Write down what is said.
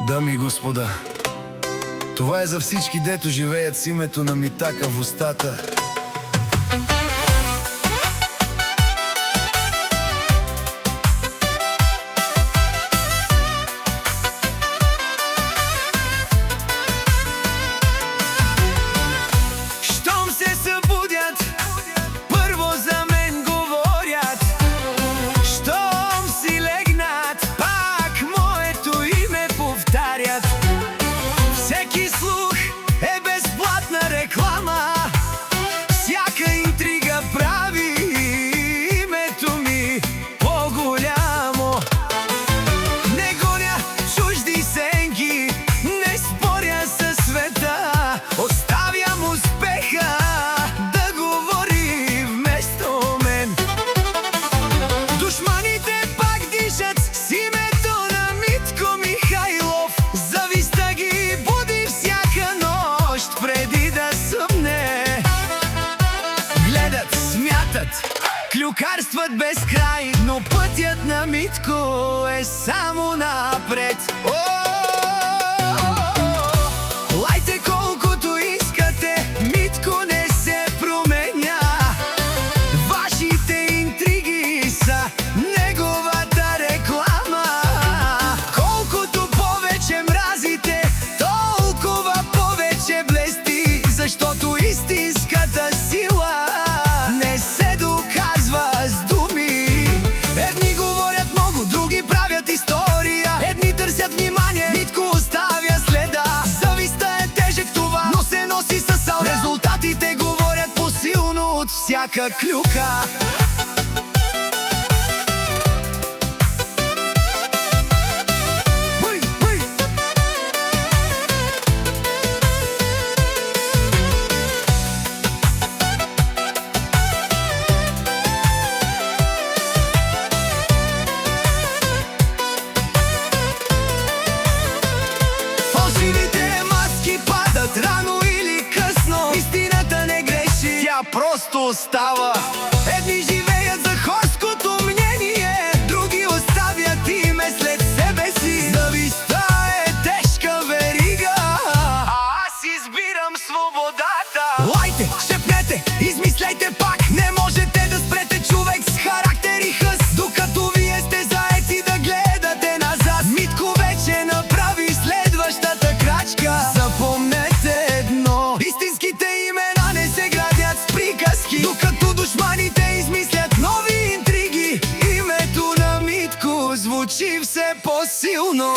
Дами и господа, това е за всички, дето живеят с името на Митака в устата. Щом се събудят, първо за мен говорят. Щом си легнат, пак моето име повтарят. Всеки слух е безплатна реклама. Всяка интрига прави името ми по-голямо. Не гоня чужди сенки, не споря със света. Оставям успеха да говори вместо мен. Душманите пак дишат с името на Митко Михайлов. Завистта ги буди всяка нощ преди да съмне. Гледат, смятат, клюкарстват безкрай, но пътят на Митко е само напред. Лайте колкото искате, Митко не се променя. Вашите интриги са неговата реклама. Колкото повече мразите, толкова повече блести. Защото истинската сила не се доказва с думи. Едни говорят много, други правят история. Едни търсят внимание, Митко оставя следа. Завистта е тежък това, но се носи със сал. Резултатите говорят по-силно от всяка клюка. Фалшивите маски падат рано или късно. Истината не греши, тя просто остава. Едни живеят за хорското мнение, други оставят име след себе си. Завистта е тежка верига, а аз избирам свободата. Лайте, шепнете, измисляйте пак. Не можете да спрете човек с характер и хъс, докато вие сте заети да гледате назад. Митко вече направи следващата крачка. Запомнете едно: истинските имена не се градят с приказки. Докато душманите измислят нови интриги, името на Митко звучи все по-силно.